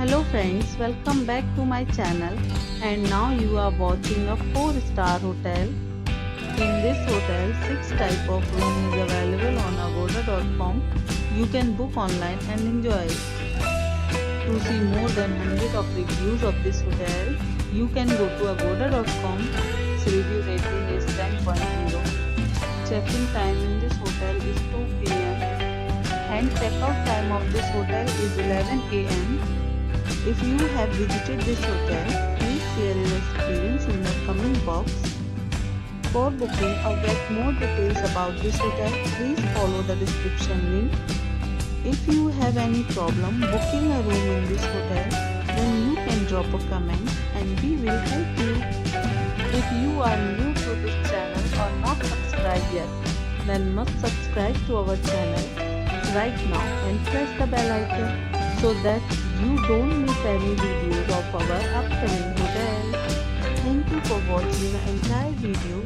Hello friends, welcome back to my channel, and now you are watching a 4-star hotel. In this hotel, 6 type of room is available on agoda.com. You can book online and enjoy it. To see more than 100 of reviews of this hotel, you can go to agoda.com. Its review rating is 10.0. Check-in time in this hotel is 2 p.m. and check-out time of this hotel is 11 a.m. If you have visited this hotel, please share your experience in the comment box. For booking or get more details about this hotel, please follow the description link. If you have any problem booking a room in this hotel, then you can drop a comment and we will help you. If you are new to this channel or not subscribed yet, then must subscribe to our channel right now and press the bell icon so that you don't miss any videos of our upcoming hotel. Thank you for watching the entire video.